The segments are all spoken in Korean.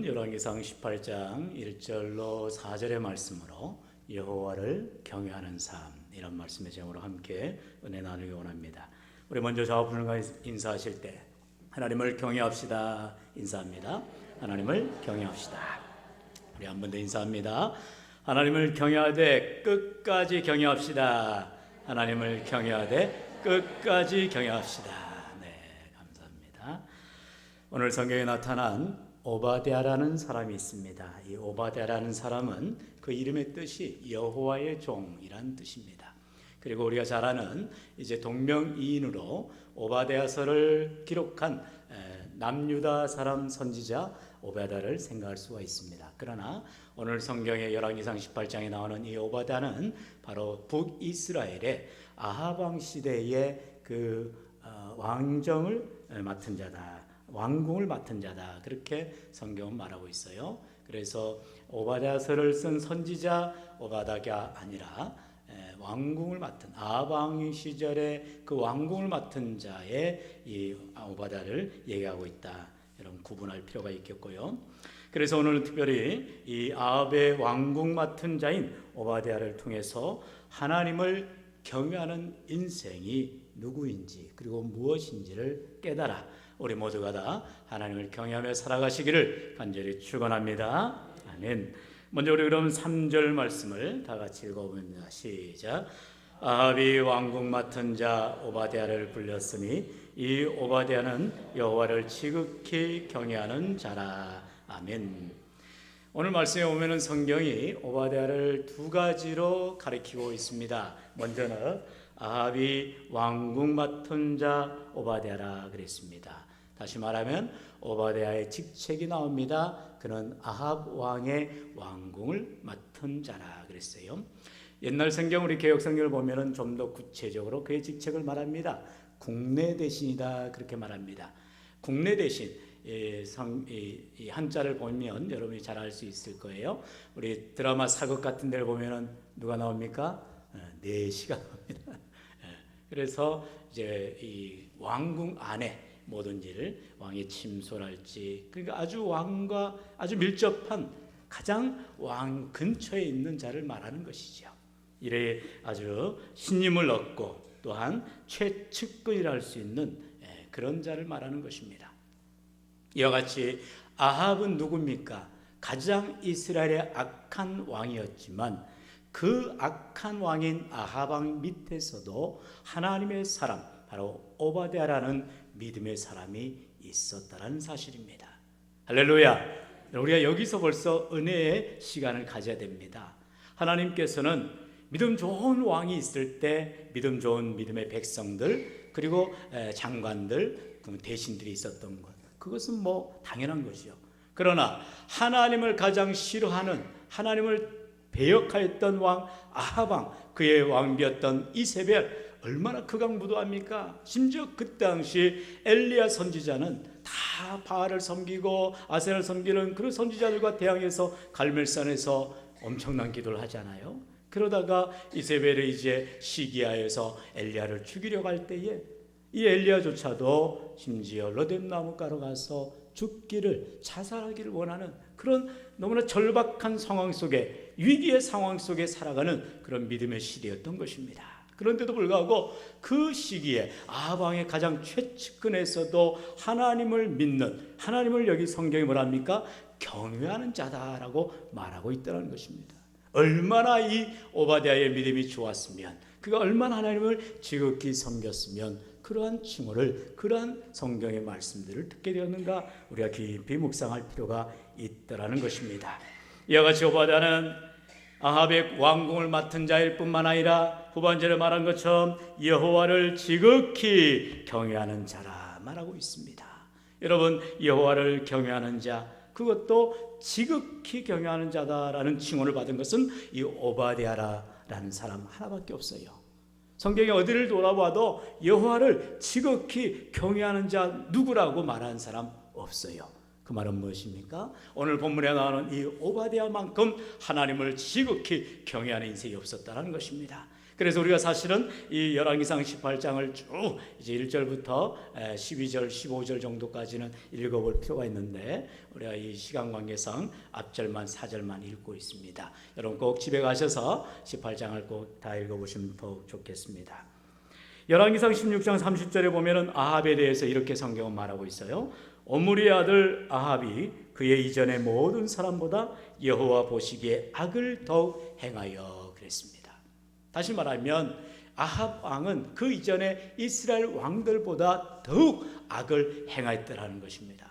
열왕기상 18장 1절로 4절의 말씀으로 여호와를 경외하는 삶, 이런 말씀의 제목으로 함께 은혜 나누기 원합니다. 우리 먼저 자화분과 인사하실 때 하나님을 경외합시다 인사합니다. 하나님을 경외합시다. 우리 한 번 더 인사합니다. 하나님을 경외하되 끝까지 경외합시다. 하나님을 경외하되 끝까지 경외합시다. 네, 감사합니다. 오늘 성경에 나타난 오바댜라는 사람이 있습니다. 이 오바댜라는 사람은 그 이름의 뜻이 여호와의 종이란 뜻입니다. 그리고 우리가 잘 아는 이제 동명이인으로 오바댜서를 기록한 남유다 사람 선지자 오바댜를 생각할 수가 있습니다. 그러나 오늘 성경의 열왕기상 18장에 나오는 이 오바댜는 바로 북이스라엘의 아합 왕 시대의 그 왕정을 맡은 자다. 왕궁을 맡은 자다. 그렇게 성경은 말하고 있어요. 그래서 오바댜서를 쓴 선지자 오바댜가 아니라 왕궁을 맡은 아합 왕 시절에 그 왕궁을 맡은 자의 이 오바댜를 얘기하고 있다. 여러분 구분할 필요가 있겠고요. 그래서 오늘은 특별히 이 아합의 왕궁 맡은 자인 오바댜를 통해서 하나님을 경외하는 인생이 누구인지 그리고 무엇인지를 깨달아 우리 모두가 다 하나님을 경외하며 살아가시기를 간절히 축원합니다. 아멘. 먼저 우리 그럼 3절 말씀을 다 같이 읽어봅니다. 시작. 아합이 왕궁 맡은 자 오바댜를 불렸으니 이 오바댜는 여호와를 지극히 경외하는 자라. 아멘. 오늘 말씀에 보면은 성경이 오바댜를 두 가지로 가리키고 있습니다. 먼저는 아합이 왕궁 맡은 자 오바댜라 그랬습니다. 다시 말하면 오바댜의 직책이 나옵니다. 그는 아합 왕의 왕궁을 맡은 자라 그랬어요. 옛날 성경 우리 개역 성경을 보면은 좀 더 구체적으로 그의 직책을 말합니다. 국내 대신이다 그렇게 말합니다. 국내 대신 이 한자를 보면 여러분이 잘 알 수 있을 거예요. 우리 드라마 사극 같은 데를 보면은 누가 나옵니까? 내시가 나옵니다. 그래서 이제 이 왕궁 안에 모든 일을 왕의 침소랄지 그러니까 아주 왕과 아주 밀접한 가장 왕 근처에 있는 자를 말하는 것이죠. 이래 아주 신임을 얻고 또한 최측근이라 할 수 있는 그런 자를 말하는 것입니다. 이와 같이 아합은 누굽니까? 가장 이스라엘의 악한 왕이었지만 그 악한 왕인 아합 왕 밑에서도 하나님의 사람 바로 오바댜라는 믿음의 사람이 있었다는 사실입니다. 할렐루야. 우리가 여기서 벌써 은혜의 시간을 가져야 됩니다. 하나님께서는 믿음 좋은 왕이 있을 때 믿음 좋은 믿음의 백성들 그리고 장관들 대신들이 있었던 것 그것은 뭐 당연한 것이요. 그러나 하나님을 가장 싫어하는 하나님을 배역하였던 왕 아합 왕 그의 왕비였던 이세벨 얼마나 극악무도합니까? 심지어 그 당시 엘리야 선지자는 다 바알을 섬기고 아세라를 섬기는 그런 선지자들과 대항해서 갈멜산에서 엄청난 기도를 하잖아요. 그러다가 이세벨이 이제 시기하여서 엘리야를 죽이려고 할 때에 이 엘리야조차도 심지어 로뎀나무가로 가서 죽기를 자살하기를 원하는 그런 너무나 절박한 상황 속에 위기의 상황 속에 살아가는 그런 믿음의 시대였던 것입니다. 그런데도 불구하고 그 시기에 아합 왕의 가장 최측근에서도 하나님을 믿는 하나님을 여기 성경이 뭐랍니까? 경외하는 자다라고 말하고 있다는 것입니다. 얼마나 이 오바댜의 믿음이 좋았으면 그가 얼마나 하나님을 지극히 섬겼으면 그러한 칭호를 그러한 성경의 말씀들을 듣게 되었는가 우리가 깊이 묵상할 필요가 있다라는 것입니다. 이와 같이 오바댜는 아합의 왕궁을 맡은 자일 뿐만 아니라 후반절에 말한 것처럼 여호와를 지극히 경외하는 자라 말하고 있습니다. 여러분 여호와를 경외하는 자 그것도 지극히 경외하는 자다라는 칭호를 받은 것은 이 오바댜라는 사람 하나밖에 없어요. 성경에 어디를 돌아봐도 여호와를 지극히 경외하는 자 누구라고 말하는 사람 없어요. 그 말은 무엇입니까? 오늘 본문에 나오는 이 오바댜만큼 하나님을 지극히 경외하는 인생이 없었다는 것입니다. 그래서 우리가 사실은 이 열왕기상 18장을 쭉 이제 1절부터 12절, 15절 정도까지는 읽어볼 필요가 있는데 우리가 이 시간 관계상 앞절만 4절만 읽고 있습니다. 여러분 꼭 집에 가셔서 18장을 꼭 다 읽어보시면 더욱 좋겠습니다. 열왕기상 16장 30절에 보면은 아합에 대해서 이렇게 성경은 말하고 있어요. 오므리의 아들 아합이 그의 이전의 모든 사람보다 여호와 보시기에 악을 더욱 행하여 그랬습니다. 다시 말하면 아합 왕은 그 이전에 이스라엘 왕들보다 더욱 악을 행하였더라는 것입니다.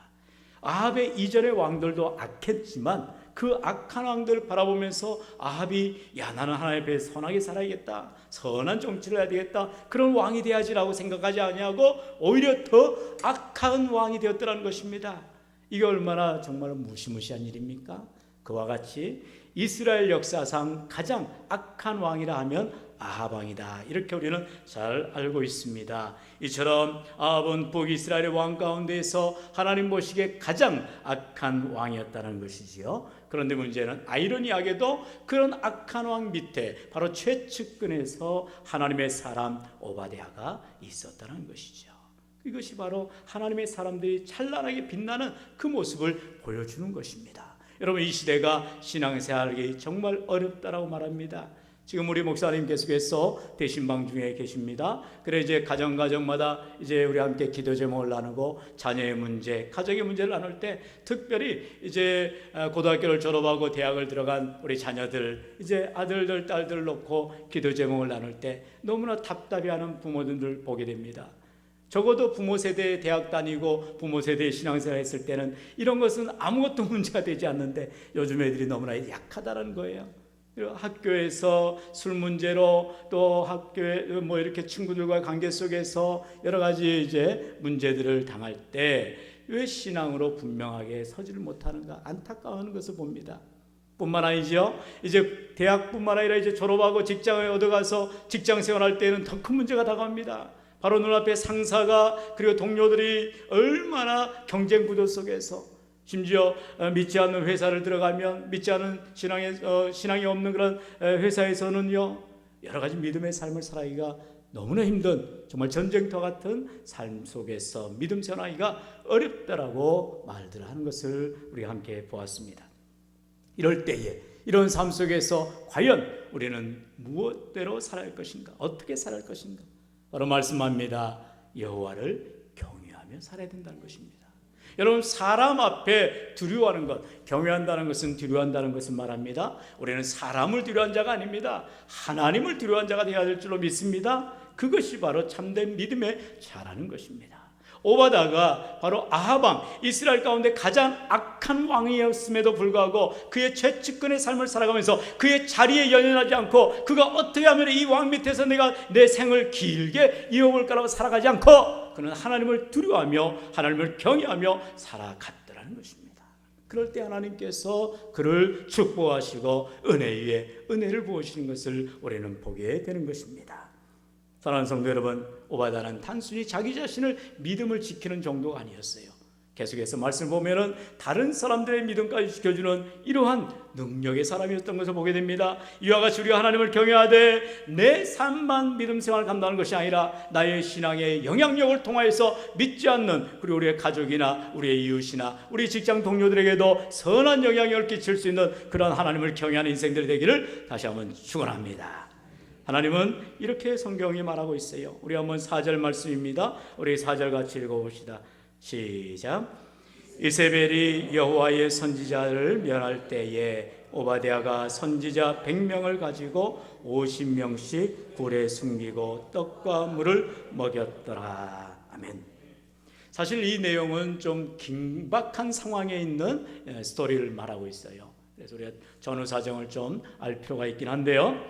아합의 이전의 왕들도 악했지만 그 악한 왕들을 바라보면서 아합이 나는 하나님 앞에 선하게 살아야겠다, 선한 정치를 해야 되겠다, 그런 왕이 돼야지라고 생각하지 아니하고 오히려 더 악한 왕이 되었더라는 것입니다. 이게 얼마나 정말 무시무시한 일입니까? 그와 같이 이스라엘 역사상 가장 악한 왕이라 하면 아합 왕이다, 이렇게 우리는 잘 알고 있습니다. 이처럼 아합은 북이스라엘의 왕 가운데에서 하나님 보시기에 가장 악한 왕이었다는 것이지요. 그런데 문제는 아이러니하게도 그런 악한 왕 밑에 바로 최측근에서 하나님의 사람 오바댜가 있었다는 것이죠. 이것이 바로 하나님의 사람들이 찬란하게 빛나는 그 모습을 보여주는 것입니다. 여러분, 이 시대가 신앙생활하기 정말 어렵다라고 말합니다. 지금 우리 목사님 계속해서 대신방 중에 계십니다. 그래 이제 가정마다 이제 우리 함께 기도 제목을 나누고 자녀의 문제, 가정의 문제를 나눌 때 특별히 이제 고등학교를 졸업하고 대학을 들어간 우리 자녀들, 이제 아들들, 딸들을 놓고 기도 제목을 나눌 때 너무나 답답해하는 부모들을 보게 됩니다. 적어도 부모 세대에 대학 다니고 부모 세대에 신앙생활 했을 때는 이런 것은 아무것도 문제가 되지 않는데 요즘 애들이 너무나 약하다는 거예요. 학교에서 술 문제로, 또 학교에 뭐 이렇게 친구들과의 관계 속에서 여러 가지 이제 문제들을 당할 때 왜 신앙으로 분명하게 서지를 못하는가 안타까워하는 것을 봅니다. 뿐만 아니죠. 이제 대학뿐만 아니라 이제 졸업하고 직장을 얻어가서 직장 생활할 때는 더 큰 문제가 다가옵니다. 바로 눈앞에 상사가 그리고 동료들이 얼마나 경쟁 구도 속에서, 심지어 믿지 않는 회사를 들어가면, 믿지 않은 신앙이 없는 그런 회사에서는요, 여러 가지 믿음의 삶을 살아가기가 너무나 힘든, 정말 전쟁터 같은 삶 속에서 믿음 생활하기가 어렵다라고 말들 하는 것을 우리가 함께 보았습니다. 이럴 때에, 이런 삶 속에서 과연 우리는 무엇대로 살아갈 것인가, 어떻게 살아갈 것인가? 바로 말씀합니다. 여호와를 경외하며 살아야 된다는 것입니다. 여러분, 사람 앞에 두려워하는 것, 경외한다는 것은, 두려워한다는 것은 말합니다. 우리는 사람을 두려워한 자가 아닙니다. 하나님을 두려워한 자가 되어야 될 줄로 믿습니다. 그것이 바로 참된 믿음의 자라는 것입니다. 오바댜가 바로 아합 왕, 이스라엘 가운데 가장 악한 왕이었음에도 불구하고 그의 최측근의 삶을 살아가면서 그의 자리에 연연하지 않고, 그가 어떻게 하면 이 왕 밑에서 내가 내 생을 길게 이어볼까라고 살아가지 않고 그는 하나님을 두려워하며 하나님을 경외하며 살아갔더라는 것입니다. 그럴 때 하나님께서 그를 축복하시고 은혜 위에 은혜를 부으시는 것을 우리는 보게 되는 것입니다. 사랑하는 성도 여러분, 오바댜는 단순히 자기 자신을 믿음을 지키는 정도가 아니었어요. 계속해서 말씀을 보면은 다른 사람들의 믿음까지 지켜주는 이러한 능력의 사람이었던 것을 보게 됩니다. 이와 같이 우리가 하나님을 경외하되 내 삶만 믿음 생활을 감당하는 것이 아니라 나의 신앙의 영향력을 통하여서 믿지 않는, 그리고 우리의 가족이나 우리의 이웃이나 우리 직장 동료들에게도 선한 영향력을 끼칠 수 있는 그런 하나님을 경외하는 인생들이 되기를 다시 한번 축원합니다. 하나님은 이렇게 성경이 말하고 있어요. 우리 한번 4절 말씀입니다. 우리 4절 같이 읽어봅시다. 시작. 이세벨이 여호와의 선지자를 멸할 때에 오바댜가 선지자 100명을 가지고 50명씩 굴에 숨기고 떡과 물을 먹였더라. 아멘. 사실 이 내용은 좀 긴박한 상황에 있는 스토리를 말하고 있어요. 그래서 우리가 전후 사정을 좀 알 필요가 있긴 한데요.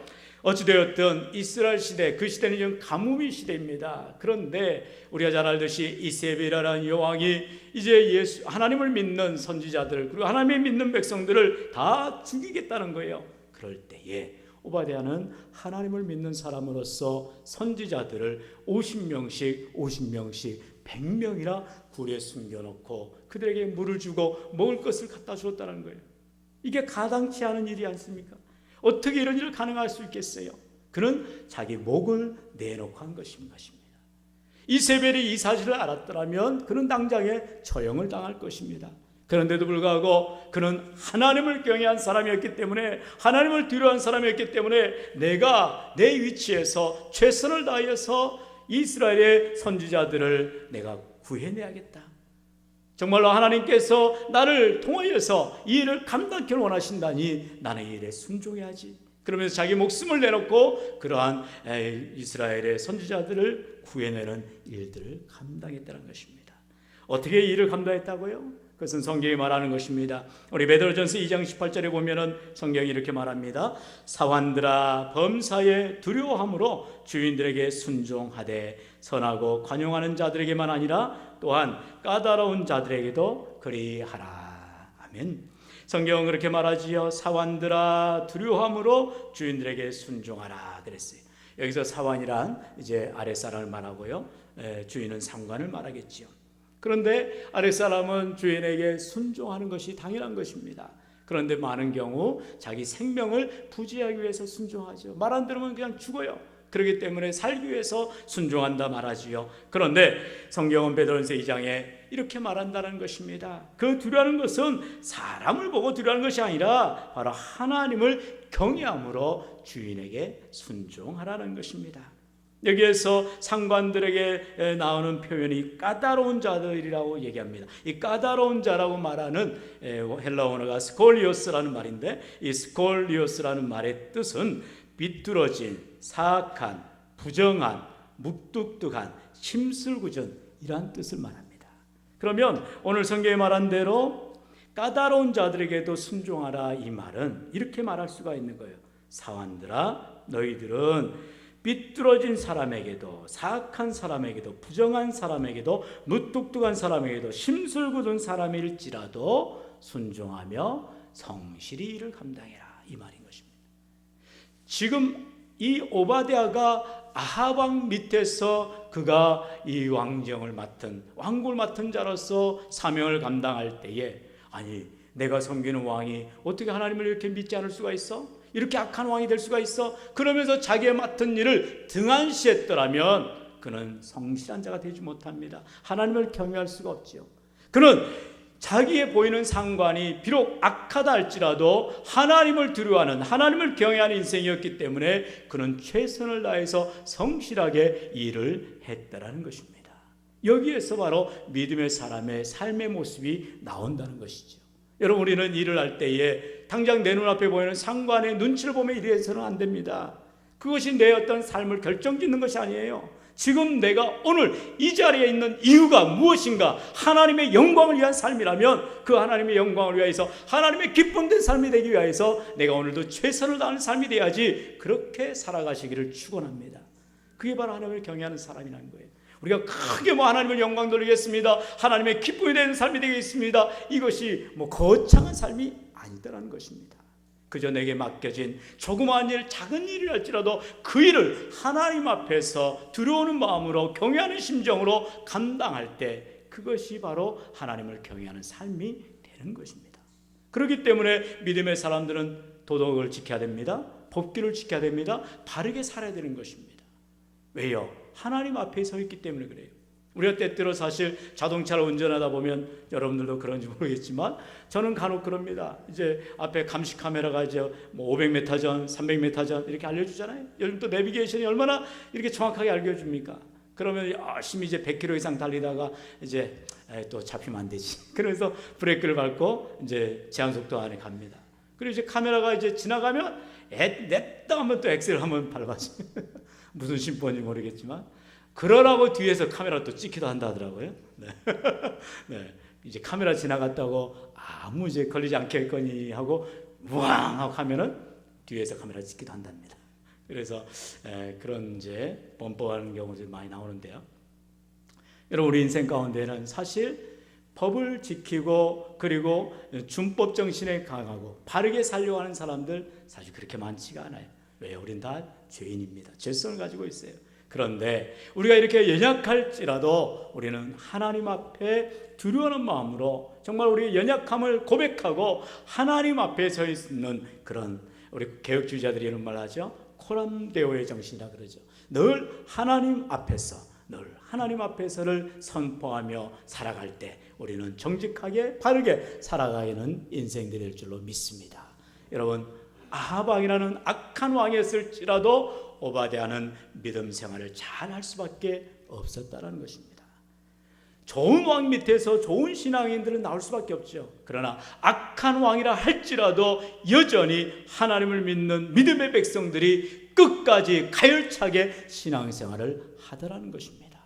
어찌되었든 이스라엘 시대, 그 시대는 좀 가뭄의 시대입니다. 그런데 우리가 잘 알듯이 이세벨이라는 여왕이 이제 하나님을 믿는 선지자들, 그리고 하나님을 믿는 백성들을 다 죽이겠다는 거예요. 그럴 때에 오바댜는 하나님을 믿는 사람으로서 선지자들을 50명씩 100명이나 굴에 숨겨놓고 그들에게 물을 주고 먹을 것을 갖다 주었다는 거예요. 이게 가당치 않은 일이 않습니까? 어떻게 이런 일을 가능할 수 있겠어요? 그는 자기 목을 내놓고 한 것입니다. 이세벨이 이 사실을 알았더라면 그는 당장에 처형을 당할 것입니다. 그런데도 불구하고 그는 하나님을 경외한 사람이었기 때문에, 하나님을 두려워한 사람이었기 때문에 내가 내 위치에서 최선을 다해서 이스라엘의 선지자들을 내가 구해내야겠다. 정말로 하나님께서 나를 통하여서 이 일을 감당키를 원하신다니 나는 이 일에 순종해야지. 그러면서 자기 목숨을 내놓고 그러한 이스라엘의 선지자들을 구해내는 일들을 감당했다는 것입니다. 어떻게 이 일을 감당했다고요? 그것은 성경이 말하는 것입니다. 우리 베드로전서 2장 18절에 보면은 성경이 이렇게 말합니다. 사환들아 범사에 두려워함으로 주인들에게 순종하되 선하고 관용하는 자들에게만 아니라 또한 까다로운 자들에게도 그리하라. 아멘. 성경은 그렇게 말하지요. 사환들아 두려워함으로 주인들에게 순종하라 그랬어요. 여기서 사환이란 이제 아랫사람을 말하고요, 주인은 상관을 말하겠지요. 그런데 아랫사람은 주인에게 순종하는 것이 당연한 것입니다. 그런데 많은 경우 자기 생명을 부지하기 위해서 순종하죠. 말 안 들으면 그냥 죽어요. 그렇기 때문에 살기 위해서 순종한다 말하지요. 그런데 성경은 베드로전서 2장에 이렇게 말한다는 것입니다. 그 두려워하는 것은 사람을 보고 두려워하는 것이 아니라 바로 하나님을 경외함으로 주인에게 순종하라는 것입니다. 여기에서 상관들에게 나오는 표현이 까다로운 자들이라고 얘기합니다. 이 까다로운 자라고 말하는 헬라 언어가 스콜리오스라는 말인데, 이 스콜리오스라는 말의 뜻은 비뚤어진, 사악한, 부정한, 무뚝뚝한, 심술궂은 이러한 뜻을 말합니다. 그러면 오늘 성경에 말한 대로 까다로운 자들에게도 순종하라, 이 말은 이렇게 말할 수가 있는 거예요. 사환들아 너희들은 삐뚤어진 사람에게도, 사악한 사람에게도, 부정한 사람에게도, 무뚝뚝한 사람에게도, 심술궂은 사람일지라도 순종하며 성실히 일을 감당해라, 이 말인 것입니다. 지금 이 오바댜가 아합 왕 밑에서 그가 이 왕정을 맡은, 왕국을 맡은 자로서 사명을 감당할 때에, 아니 내가 섬기는 왕이 어떻게 하나님을 이렇게 믿지 않을 수가 있어? 이렇게 악한 왕이 될 수가 있어? 그러면서 자기의 맡은 일을 등한시했더라면 그는 성실한 자가 되지 못합니다. 하나님을 경외할 수가 없지요. 그는 자기의 보이는 상관이 비록 악하다 할지라도 하나님을 두려워하는, 하나님을 경외하는 인생이었기 때문에 그는 최선을 다해서 성실하게 일을 했다라는 것입니다. 여기에서 바로 믿음의 사람의 삶의 모습이 나온다는 것이죠. 여러분, 우리는 일을 할 때에 당장 내 눈앞에 보이는 상관의 눈치를 보며 일해서는 안 됩니다. 그것이 내 어떤 삶을 결정짓는 것이 아니에요. 지금 내가 오늘 이 자리에 있는 이유가 무엇인가? 하나님의 영광을 위한 삶이라면 그 하나님의 영광을 위해서, 하나님의 기쁨 된 삶이 되기 위해서 내가 오늘도 최선을 다하는 삶이 돼야지, 그렇게 살아가시기를 축원합니다. 그게 바로 하나님을 경외하는 사람이라는 거예요. 우리가 크게 하나님을 영광 돌리겠습니다, 하나님의 기쁨이 되는 삶이 되겠습니다, 이것이 거창한 삶이 아니더라는 것입니다. 그저 내게 맡겨진 조그마한 일, 작은 일을 할지라도 그 일을 하나님 앞에서 두려워하는 마음으로, 경외하는 심정으로 감당할 때 그것이 바로 하나님을 경외하는 삶이 되는 것입니다. 그렇기 때문에 믿음의 사람들은 도덕을 지켜야 됩니다. 법규를 지켜야 됩니다. 바르게 살아야 되는 것입니다. 왜요? 하나님 앞에 서 있기 때문에 그래요. 우리가 때때로 사실 자동차를 운전하다 보면, 여러분들도 그런지 모르겠지만 저는 간혹 그럽니다. 이제 앞에 감시 카메라가 이제 500m 전, 300m 전 이렇게 알려주잖아요. 요즘 또 내비게이션이 얼마나 이렇게 정확하게 알려줍니까? 그러면 열심히 이제 100km 이상 달리다가 이제 또 잡히면 안 되지. 그래서 브레이크를 밟고 이제 제한 속도 안에 갑니다. 그리고 이제 카메라가 이제 지나가면 냅다 하면 또 엑셀을 한번 밟아지. 무슨 심보인지 모르겠지만 그러라고 뒤에서 카메라 또 찍기도 한다 하더라고요. 네. 네. 이제 카메라 지나갔다고 아무 이제 걸리지 않겠거니 하고 우왕 하고 하면은 뒤에서 카메라 찍기도 한답니다. 그래서 그런 이제 범법하는 경우들이 많이 나오는데요. 여러분, 우리 인생 가운데는 사실 법을 지키고 그리고 준법 정신에 강하고 바르게 살려고 하는 사람들 사실 그렇게 많지가 않아요. 왜요? 우린 다 죄인입니다. 죄성을 가지고 있어요. 그런데 우리가 이렇게 연약할지라도 우리는 하나님 앞에 두려워하는 마음으로 정말 우리의 연약함을 고백하고 하나님 앞에 서 있는 그런, 우리 개혁주의자들이 이런 말 하죠. 코람데오의 정신이라 그러죠. 늘 하나님 앞에서를 선포하며 살아갈 때 우리는 정직하게 바르게 살아가는 인생들이 될 줄로 믿습니다. 여러분, 아합 왕이라는 악한 왕이었을지라도 오바댜는 믿음 생활을 잘 할 수밖에 없었다는 것입니다. 좋은 왕 밑에서 좋은 신앙인들은 나올 수밖에 없죠. 그러나 악한 왕이라 할지라도 여전히 하나님을 믿는 믿음의 백성들이 끝까지 가열차게 신앙생활을 하더라는 것입니다.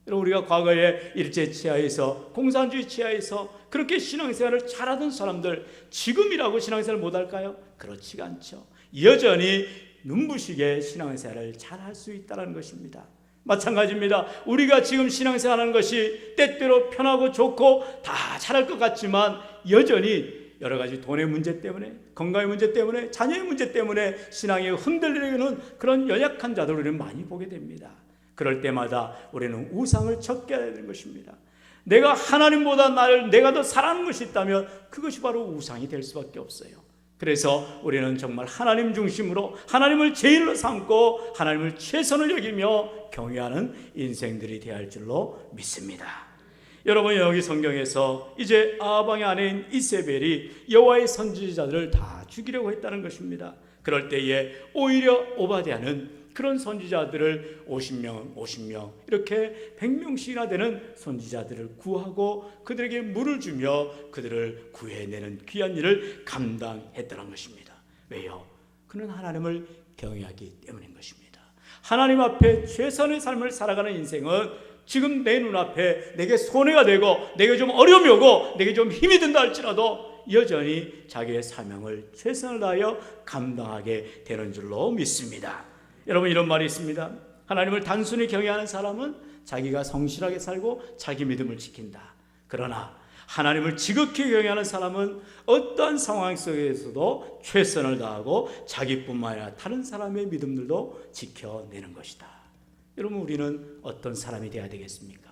여러분, 우리가 과거에 일제치하에서 공산주의 치하에서 그렇게 신앙생활을 잘하던 사람들 지금이라고 신앙생활을 못할까요? 그렇지가 않죠. 여전히 눈부시게 신앙생활을 잘할 수 있다는 것입니다. 마찬가지입니다. 우리가 지금 신앙생활하는 것이 때때로 편하고 좋고 다 잘할 것 같지만 여전히 여러 가지 돈의 문제 때문에, 건강의 문제 때문에, 자녀의 문제 때문에 신앙이 흔들리는 그런 연약한 자들을 우리는 많이 보게 됩니다. 그럴 때마다 우리는 우상을 적게 해야 되는 것입니다. 내가 하나님보다 내가 더 사랑하는 것이 있다면 그것이 바로 우상이 될 수밖에 없어요. 그래서 우리는 정말 하나님 중심으로 하나님을 제일로 삼고 하나님을 최선을 여기며 경외하는 인생들이 되어야 할 줄로 믿습니다. 여러분, 여기 성경에서 이제 아합 왕의 아내인 이세벨이 여호와의 선지자들을 다 죽이려고 했다는 것입니다. 그럴 때에 오히려 오바댜는 그런 선지자들을 50명 이렇게 100명씩이나 되는 선지자들을 구하고 그들에게 물을 주며 그들을 구해내는 귀한 일을 감당했다는 것입니다. 왜요? 그는 하나님을 경외하기 때문인 것입니다. 하나님 앞에 최선의 삶을 살아가는 인생은 지금 내 눈앞에 내게 손해가 되고 내게 좀 어려움이 오고 내게 좀 힘이 든다 할지라도 여전히 자기의 사명을 최선을 다하여 감당하게 되는 줄로 믿습니다. 여러분, 이런 말이 있습니다. 하나님을 단순히 경외하는 사람은 자기가 성실하게 살고 자기 믿음을 지킨다. 그러나 하나님을 지극히 경외하는 사람은 어떠한 상황 속에서도 최선을 다하고 자기뿐만 아니라 다른 사람의 믿음들도 지켜내는 것이다. 여러분, 우리는 어떤 사람이 되어야 되겠습니까?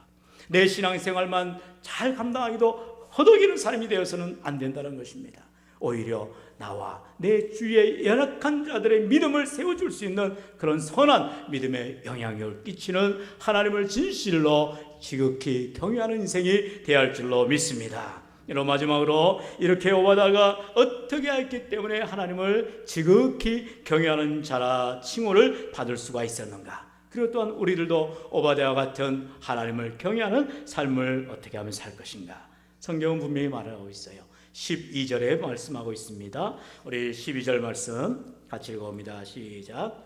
내 신앙생활만 잘 감당하기도 허덕이는 사람이 되어서는 안 된다는 것입니다. 오히려 나와 내 주위의 연약한 자들의 믿음을 세워줄 수 있는 그런 선한 믿음의 영향력을 끼치는 하나님을 진실로 지극히 경외하는 인생이 되어야 할 줄로 믿습니다. 여러분, 마지막으로 이렇게 오바댜가 어떻게 했기 때문에 하나님을 지극히 경외하는 자라 칭호를 받을 수가 있었는가? 그리고 또한 우리들도 오바댜와 같은 하나님을 경외하는 삶을 어떻게 하면 살 것인가? 성경은 분명히 말하고 있어요. 12절에 말씀하고 있습니다. 우리 12절 말씀 같이 읽어봅니다. 시작.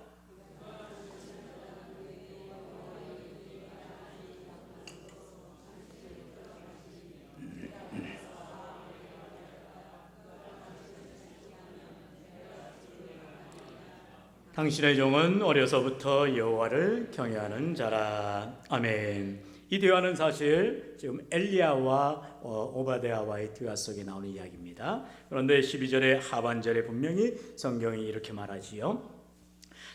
당신의 종은 어려서부터 여호와를 경외하는 자라. 아멘. 이 대화는 사실 지금 엘리야와 오바댜와의 대화 속에 나오는 이야기입니다. 그런데 12절의 하반절에 분명히 성경이 이렇게 말하지요.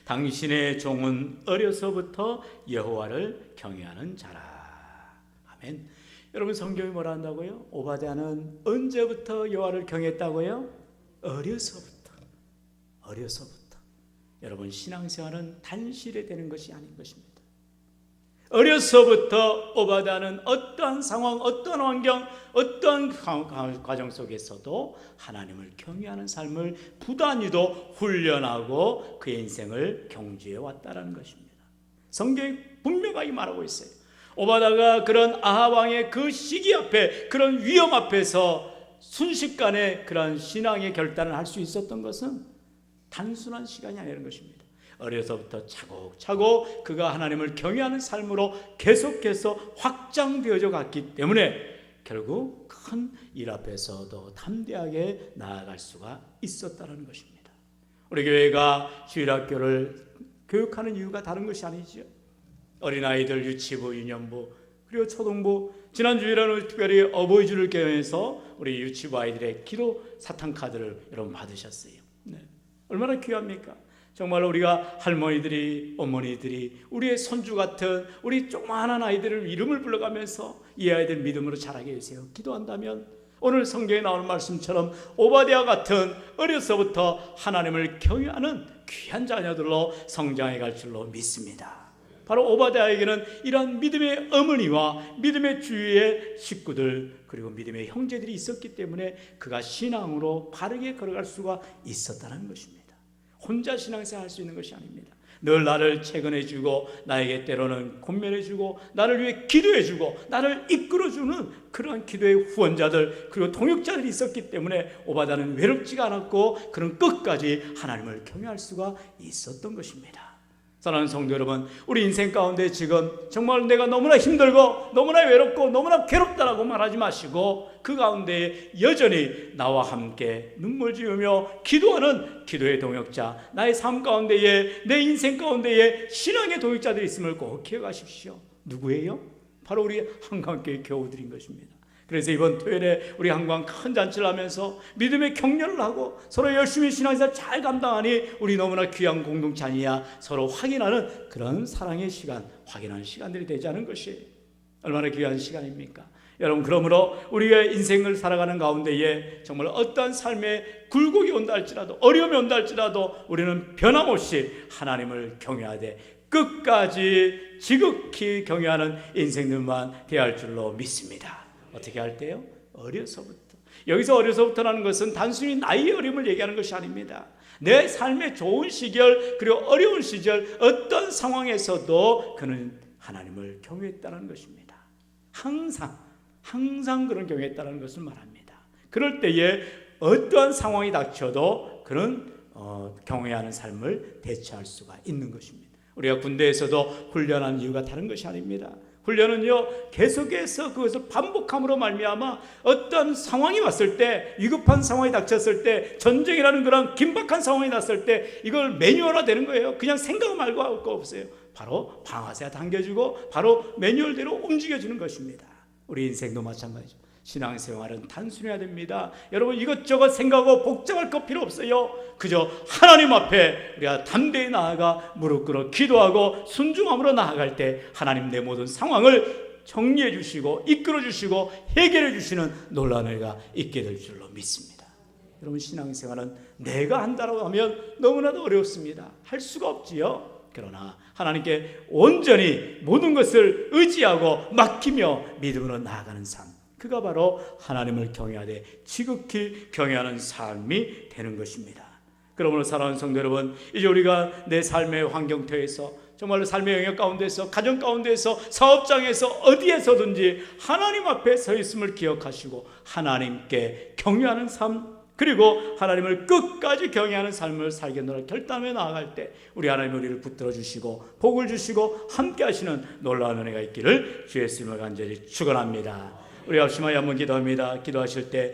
당신의 종은 어려서부터 여호와를 경외하는 자라. 아멘. 여러분, 성경이 뭐라 한다고요? 오바댜는 언제부터 여호와를 경외했다고요? 어려서부터. 여러분, 신앙생활은 단실에 되는 것이 아닌 것입니다. 어려서부터 오바댜는 어떠한 상황, 어떠한 환경, 어떠한 과정 속에서도 하나님을 경외하는 삶을 부단히도 훈련하고 그의 인생을 경주해 왔다는 것입니다. 성경이 분명하게 말하고 있어요. 오바댜가 그런 아합 왕의 그 시기 앞에, 그런 위험 앞에서 순식간에 그런 신앙의 결단을 할 수 있었던 것은 단순한 시간이 아니라는 것입니다. 어려서부터 차곡차곡 그가 하나님을 경외하는 삶으로 계속해서 확장되어져 갔기 때문에 결국 큰 일 앞에서도 담대하게 나아갈 수가 있었다는 것입니다. 우리 교회가 주일학교를 교육하는 이유가 다른 것이 아니죠. 어린아이들 유치부, 유년부, 그리고 초등부, 지난 주일에는 특별히 어버이 주를 기념해서 우리 유치부 아이들의 기도 사탕 카드를 여러분 받으셨어요. 네. 얼마나 귀합니까? 정말 우리가 할머니들이, 어머니들이 우리의 손주 같은 우리 조그마한 아이들을 이름을 불러가면서 이 아이들 믿음으로 자라게 해주세요. 기도한다면 오늘 성경에 나오는 말씀처럼 오바댜 같은 어려서부터 하나님을 경외하는 귀한 자녀들로 성장해 갈 줄로 믿습니다. 바로 오바댜에게는 이러한 믿음의 어머니와 믿음의 주위의 식구들 그리고 믿음의 형제들이 있었기 때문에 그가 신앙으로 바르게 걸어갈 수가 있었다는 것입니다. 혼자 신앙생활 할 수 있는 것이 아닙니다. 늘 나를 채근해주고 나에게 때로는 권면해주고 나를 위해 기도해주고 나를 이끌어주는 그러한 기도의 후원자들 그리고 동역자들이 있었기 때문에 오바댜는 외롭지가 않았고 그는 끝까지 하나님을 경외할 수가 있었던 것입니다. 사랑하는 성도 여러분, 우리 인생 가운데 지금 정말 내가 너무나 힘들고 너무나 외롭고 너무나 괴롭다라고 말하지 마시고 그 가운데 여전히 나와 함께 눈물 지으며 기도하는 기도의 동역자, 나의 삶 가운데에 내 인생 가운데에 신앙의 동역자들이 있음을 꼭 기억하십시오. 누구예요? 바로 우리 한강교회 교우들인 것입니다. 그래서 이번 토요일에 우리 한강 큰 잔치를 하면서 믿음의 격려를 하고 서로 열심히 신앙생활 잘 감당하니 우리 너무나 귀한 공동체 아니냐 서로 확인하는 그런 사랑의 시간, 확인하는 시간들이 되지 않은 것이 얼마나 귀한 시간입니까? 여러분, 그러므로 우리가 인생을 살아가는 가운데에 정말 어떠한 삶의 굴곡이 온다 할지라도 어려움이 온다 할지라도 우리는 변함없이 하나님을 경외하되 끝까지 지극히 경외하는 인생들만 되어야 할 줄로 믿습니다. 어떻게 할 때요? 어려서부터. 여기서 어려서부터라는 것은 단순히 나이의 어려움을 얘기하는 것이 아닙니다. 내 삶의 좋은 시절 그리고 어려운 시절 어떤 상황에서도 그는 하나님을 경외했다는 것입니다. 항상 그런 경외했다는 것을 말합니다. 그럴 때에 어떠한 상황이 닥쳐도 그는 경외하는 삶을 대처할 수가 있는 것입니다. 우리가 군대에서도 훈련하는 이유가 다른 것이 아닙니다. 훈련은요 계속해서 그것을 반복함으로 말미암아 어떤 상황이 왔을 때 위급한 상황이 닥쳤을 때 전쟁이라는 그런 긴박한 상황이 났을 때 이걸 매뉴얼화 되는 거예요. 그냥 생각 말고 할 거 없어요. 바로 방아쇠가 당겨주고 바로 매뉴얼대로 움직여주는 것입니다. 우리 인생도 마찬가지죠. 신앙생활은 단순해야 됩니다. 여러분 이것저것 생각하고 복잡할 것 필요 없어요. 그저 하나님 앞에 우리가 담대히 나아가 무릎 꿇어 기도하고 순종함으로 나아갈 때 하나님 내 모든 상황을 정리해 주시고 이끌어 주시고 해결해 주시는 놀라운 은혜가 있게 될 줄로 믿습니다. 여러분 신앙생활은 내가 한다고 하면 너무나도 어렵습니다. 할 수가 없지요. 그러나 하나님께 온전히 모든 것을 의지하고 맡기며 믿음으로 나아가는 삶, 그가 바로 하나님을 경외하되 지극히 경외하는 삶이 되는 것입니다. 그러므로 사랑하는 성도 여러분, 이제 우리가 내 삶의 환경터에서 정말로 삶의 영역 가운데서 가정 가운데서 사업장에서 어디에서든지 하나님 앞에 서 있음을 기억하시고 하나님께 경외하는 삶 그리고 하나님을 끝까지 경외하는 삶을 살겠노라 결단하며 나아갈 때 우리 하나님 우리를 붙들어 주시고 복을 주시고 함께 하시는 놀라운 은혜가 있기를 주 예수님을 간절히 축원합니다. 우리 합심하여 한번 기도합니다. 기도하실 때